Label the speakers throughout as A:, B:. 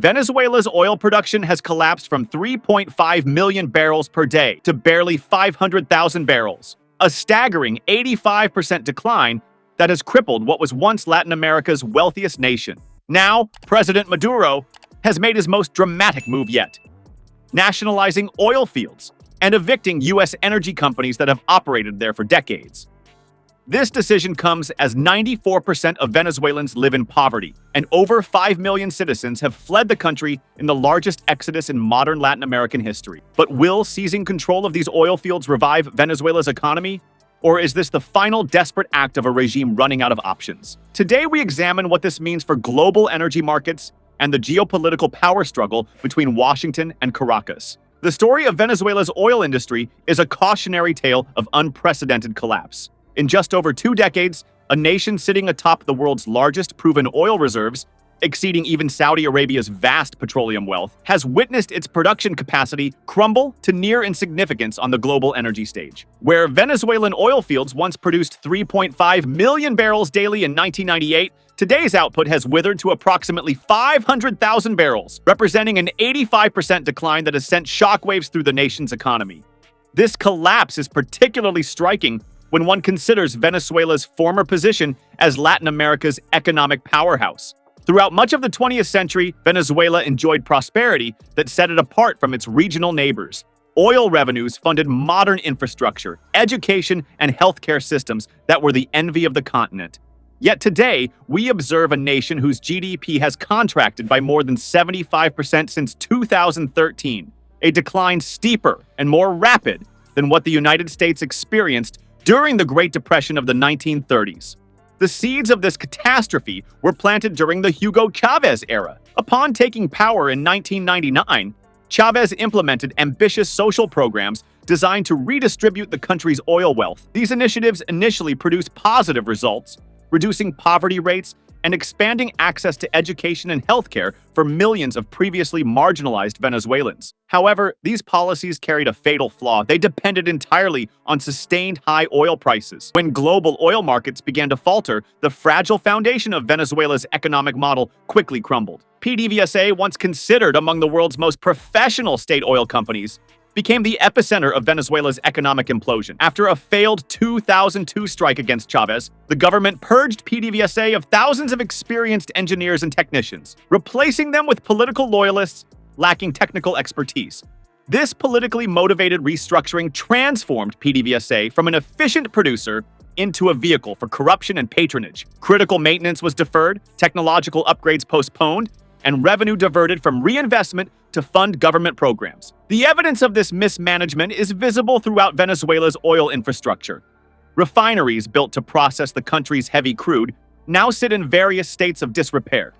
A: Venezuela's oil production has collapsed from 3.5 million barrels per day to barely 500,000 barrels, a staggering 85% decline that has crippled what was once Latin America's wealthiest nation. Now, President Maduro has made his most dramatic move yet, nationalizing oil fields and evicting U.S. energy companies that have operated there for decades. This decision comes as 94% of Venezuelans live in poverty, and over 5 million citizens have fled the country in the largest exodus in modern Latin American history. But will seizing control of these oil fields revive Venezuela's economy? Or is this the final desperate act of a regime running out of options? Today, we examine what this means for global energy markets and the geopolitical power struggle between Washington and Caracas. The story of Venezuela's oil industry is a cautionary tale of unprecedented collapse. In just over 2 decades, a nation sitting atop the world's largest proven oil reserves, exceeding even Saudi Arabia's vast petroleum wealth, has witnessed its production capacity crumble to near insignificance on the global energy stage. Where Venezuelan oil fields once produced 3.5 million barrels daily in 1998, today's output has withered to approximately 500,000 barrels, representing an 85% decline that has sent shockwaves through the nation's economy. This collapse is particularly striking when one considers Venezuela's former position as Latin America's economic powerhouse. Throughout much of the 20th century, Venezuela enjoyed prosperity that set it apart from its regional neighbors. Oil revenues funded modern infrastructure, education, and healthcare systems that were the envy of the continent. Yet today, we observe a nation whose GDP has contracted by more than 75% since 2013, a decline steeper and more rapid than what the United States experienced during the Great Depression of the 1930s. The seeds of this catastrophe were planted during the Hugo Chavez era. Upon taking power in 1999, Chavez implemented ambitious social programs designed to redistribute the country's oil wealth. These initiatives initially produced positive results, reducing poverty rates and expanding access to education and healthcare for millions of previously marginalized Venezuelans. However, these policies carried a fatal flaw. They depended entirely on sustained high oil prices. When global oil markets began to falter, the fragile foundation of Venezuela's economic model quickly crumbled. PDVSA, once considered among the world's most professional state oil companies, became the epicenter of Venezuela's economic implosion. After a failed 2002 strike against Chavez, the government purged PDVSA of thousands of experienced engineers and technicians, replacing them with political loyalists lacking technical expertise. This politically motivated restructuring transformed PDVSA from an efficient producer into a vehicle for corruption and patronage. Critical maintenance was deferred, technological upgrades postponed, and revenue diverted from reinvestment to fund government programs. The evidence of this mismanagement is visible throughout Venezuela's oil infrastructure. Refineries built to process the country's heavy crude now sit in various states of disrepair.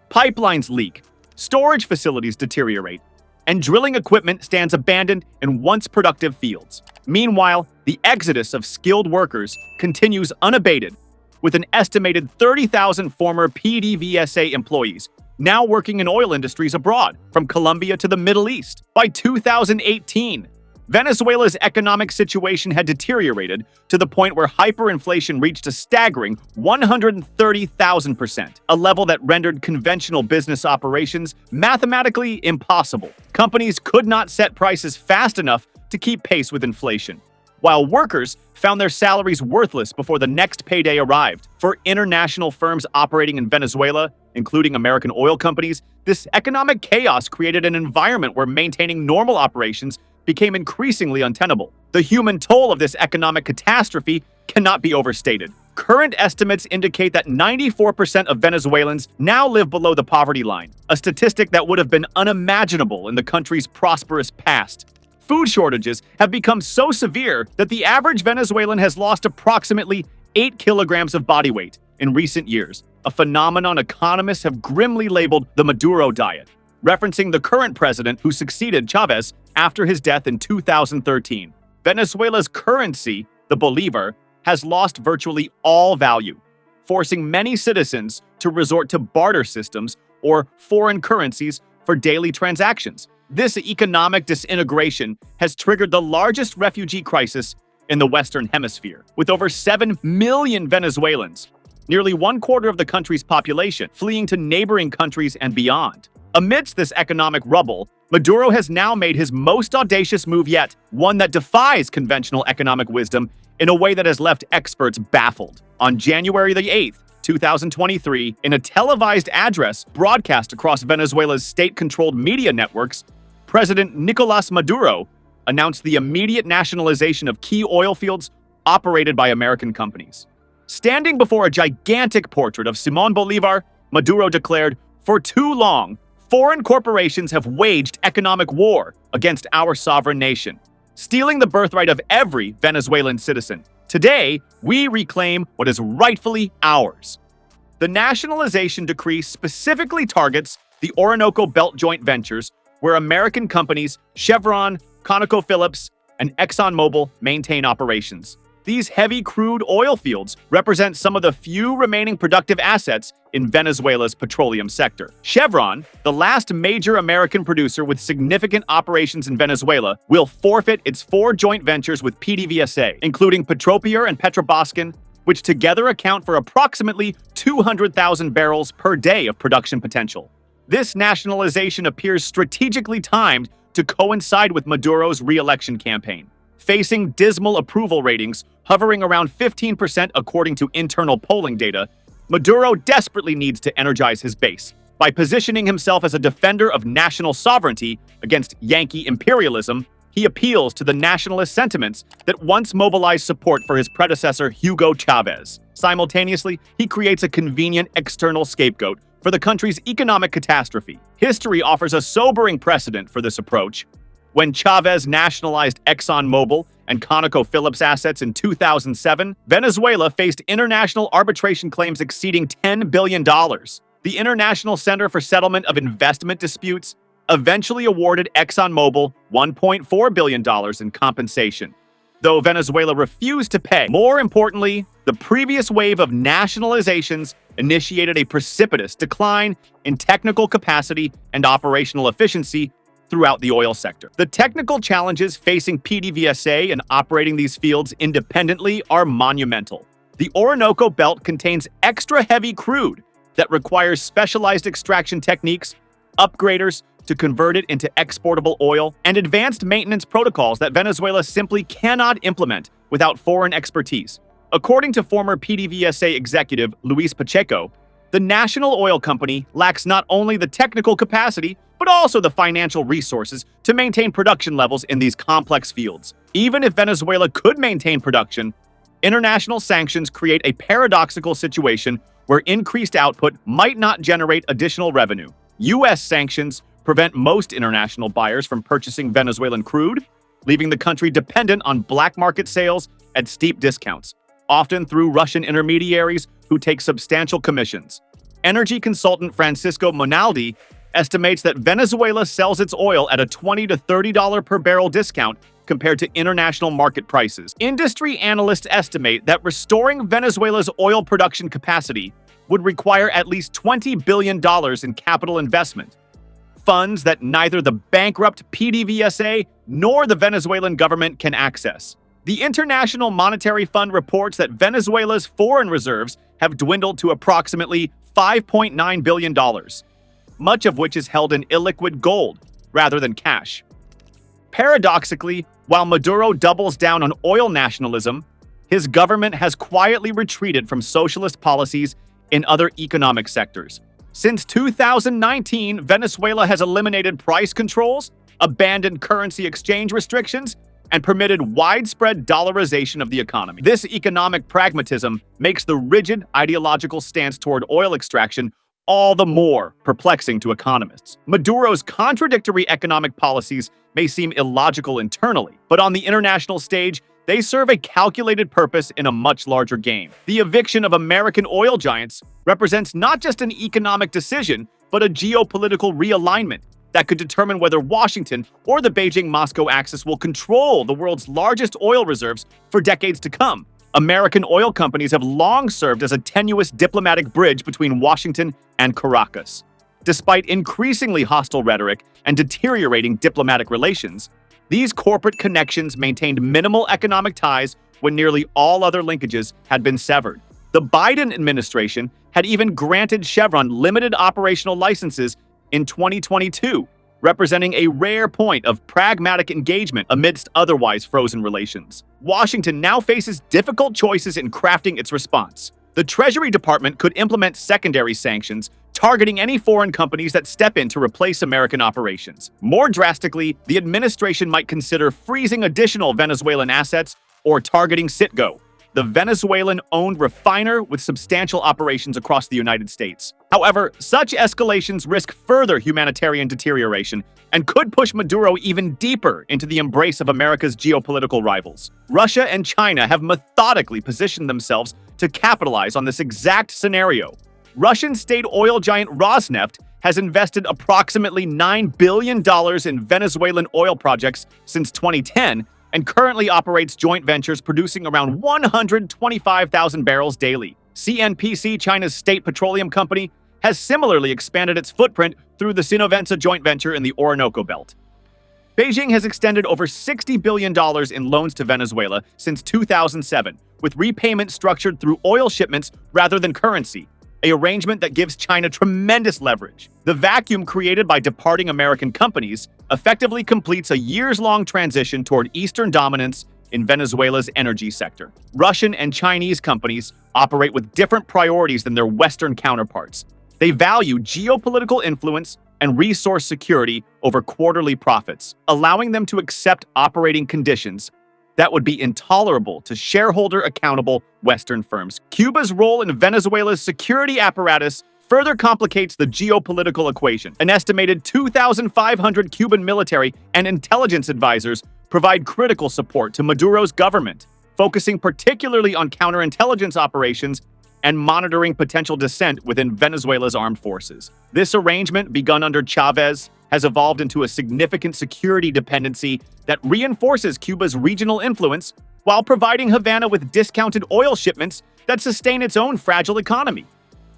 A: Pipelines leak, storage facilities deteriorate, and drilling equipment stands abandoned in once productive fields. Meanwhile, the exodus of skilled workers continues unabated, with an estimated 30,000 former PDVSA employees now working in oil industries abroad, from Colombia to the Middle East. By 2018, Venezuela's economic situation had deteriorated to the point where hyperinflation reached a staggering 130,000%, a level that rendered conventional business operations mathematically impossible. Companies could not set prices fast enough to keep pace with inflation, while workers found their salaries worthless before the next payday arrived. For international firms operating in Venezuela, including American oil companies, this economic chaos created an environment where maintaining normal operations became increasingly untenable. The human toll of this economic catastrophe cannot be overstated. Current estimates indicate that 94% of Venezuelans now live below the poverty line, a statistic that would have been unimaginable in the country's prosperous past. Food shortages have become so severe that the average Venezuelan has lost approximately 8 kilograms of body weight in recent years, a phenomenon economists have grimly labeled the Maduro diet, referencing the current president who succeeded Chavez after his death in 2013. Venezuela's currency, the bolivar, has lost virtually all value, forcing many citizens to resort to barter systems or foreign currencies for daily transactions. This economic disintegration has triggered the largest refugee crisis in the Western Hemisphere, with over 7 million Venezuelans, nearly 1/4 of the country's population, fleeing to neighboring countries and beyond. Amidst this economic rubble, Maduro has now made his most audacious move yet, one that defies conventional economic wisdom in a way that has left experts baffled. On January the 8th, 2023, in a televised address broadcast across Venezuela's state-controlled media networks, President Nicolas Maduro announced the immediate nationalization of key oil fields operated by American companies. Standing before a gigantic portrait of Simón Bolívar, Maduro declared, "For too long, foreign corporations have waged economic war against our sovereign nation, stealing the birthright of every Venezuelan citizen. Today, we reclaim what is rightfully ours." The nationalization decree specifically targets the Orinoco Belt joint ventures, where American companies Chevron, ConocoPhillips, and ExxonMobil maintain operations. These heavy crude oil fields represent some of the few remaining productive assets in Venezuela's petroleum sector. Chevron, the last major American producer with significant operations in Venezuela, will forfeit its 4 joint ventures with PDVSA, including Petropier and Petroboscan, which together account for approximately 200,000 barrels per day of production potential. This nationalization appears strategically timed to coincide with Maduro's re-election campaign. Facing dismal approval ratings hovering around 15% according to internal polling data, Maduro desperately needs to energize his base. By positioning himself as a defender of national sovereignty against Yankee imperialism, he appeals to the nationalist sentiments that once mobilized support for his predecessor Hugo Chavez. Simultaneously, he creates a convenient external scapegoat for the country's economic catastrophe. History offers a sobering precedent for this approach. When Chavez nationalized ExxonMobil and ConocoPhillips assets in 2007, Venezuela faced international arbitration claims exceeding $10 billion. The International Center for Settlement of Investment Disputes eventually awarded ExxonMobil $1.4 billion in compensation, though Venezuela refused to pay. More importantly, the previous wave of nationalizations initiated a precipitous decline in technical capacity and operational efficiency throughout the oil sector. The technical challenges facing PDVSA in operating these fields independently are monumental. The Orinoco Belt contains extra heavy crude that requires specialized extraction techniques, upgraders to convert it into exportable oil, and advanced maintenance protocols that Venezuela simply cannot implement without foreign expertise. According to former PDVSA executive Luis Pacheco, the national oil company lacks not only the technical capacity, but also the financial resources to maintain production levels in these complex fields. Even if Venezuela could maintain production, international sanctions create a paradoxical situation where increased output might not generate additional revenue. U.S. sanctions prevent most international buyers from purchasing Venezuelan crude, leaving the country dependent on black market sales at steep discounts, often through Russian intermediaries who take substantial commissions. Energy consultant Francisco Monaldi estimates that Venezuela sells its oil at a $20 to $30 per barrel discount compared to international market prices. Industry analysts estimate that restoring Venezuela's oil production capacity would require at least $20 billion in capital investment, funds that neither the bankrupt PDVSA nor the Venezuelan government can access. The International Monetary Fund reports that Venezuela's foreign reserves have dwindled to approximately $5.9 billion, much of which is held in illiquid gold rather than cash. Paradoxically, while Maduro doubles down on oil nationalism, his government has quietly retreated from socialist policies in other economic sectors. Since 2019, Venezuela has eliminated price controls, abandoned currency exchange restrictions, and permitted widespread dollarization of the economy. This economic pragmatism makes the rigid ideological stance toward oil extraction all the more perplexing to economists. Maduro's contradictory economic policies may seem illogical internally, but on the international stage, they serve a calculated purpose in a much larger game. The eviction of American oil giants represents not just an economic decision, but a geopolitical realignment that could determine whether Washington or the Beijing-Moscow axis will control the world's largest oil reserves for decades to come. American oil companies have long served as a tenuous diplomatic bridge between Washington and Caracas. Despite increasingly hostile rhetoric and deteriorating diplomatic relations, these corporate connections maintained minimal economic ties when nearly all other linkages had been severed. The Biden administration had even granted Chevron limited operational licenses in 2022, representing a rare point of pragmatic engagement amidst otherwise frozen relations. Washington now faces difficult choices in crafting its response. The Treasury Department could implement secondary sanctions, targeting any foreign companies that step in to replace American operations. More drastically, the administration might consider freezing additional Venezuelan assets or targeting Citgo, the Venezuelan-owned refiner with substantial operations across the United States. However, such escalations risk further humanitarian deterioration and could push Maduro even deeper into the embrace of America's geopolitical rivals. Russia and China have methodically positioned themselves to capitalize on this exact scenario. Russian state oil giant Rosneft has invested approximately $9 billion in Venezuelan oil projects since 2010 and currently operates joint ventures producing around 125,000 barrels daily. CNPC, China's state petroleum company, has similarly expanded its footprint through the Sinovenza joint venture in the Orinoco Belt. Beijing has extended over $60 billion in loans to Venezuela since 2007, with repayment structured through oil shipments rather than currency, an arrangement that gives China tremendous leverage. The vacuum created by departing American companies effectively completes a years-long transition toward Eastern dominance in Venezuela's energy sector. Russian and Chinese companies operate with different priorities than their Western counterparts. They value geopolitical influence and resource security over quarterly profits, allowing them to accept operating conditions that would be intolerable to shareholder-accountable Western firms. Cuba's role in Venezuela's security apparatus further complicates the geopolitical equation. An estimated 2,500 Cuban military and intelligence advisors provide critical support to Maduro's government, focusing particularly on counterintelligence operations and monitoring potential dissent within Venezuela's armed forces. This arrangement, begun under Chavez, has evolved into a significant security dependency that reinforces Cuba's regional influence while providing Havana with discounted oil shipments that sustain its own fragile economy.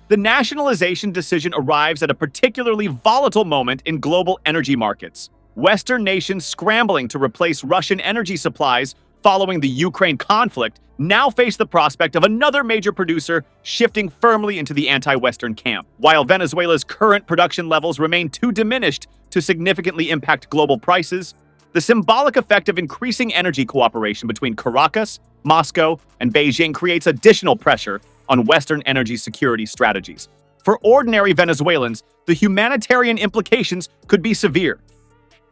A: The nationalization decision arrives at a particularly volatile moment in global energy markets. Western nations scrambling to replace Russian energy supplies following the Ukraine conflict now face the prospect of another major producer shifting firmly into the anti-Western camp. While Venezuela's current production levels remain too diminished to significantly impact global prices, the symbolic effect of increasing energy cooperation between Caracas, Moscow, and Beijing creates additional pressure on Western energy security strategies. For ordinary Venezuelans, the humanitarian implications could be severe.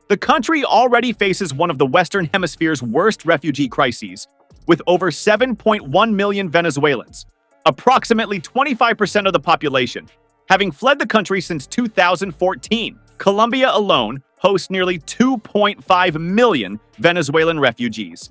A: The country already faces one of the Western Hemisphere's worst refugee crises, with over 7.1 million Venezuelans, approximately 25% of the population, having fled the country since 2014. Colombia alone hosts nearly 2.5 million Venezuelan refugees,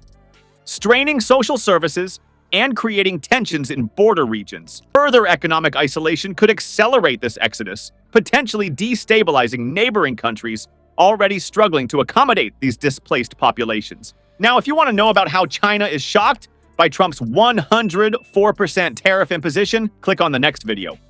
A: straining social services and creating tensions in border regions. Further economic isolation could accelerate this exodus, potentially destabilizing neighboring countries already struggling to accommodate these displaced populations. Now, if you want to know about how China is shocked by Trump's 104% tariff imposition, click on the next video.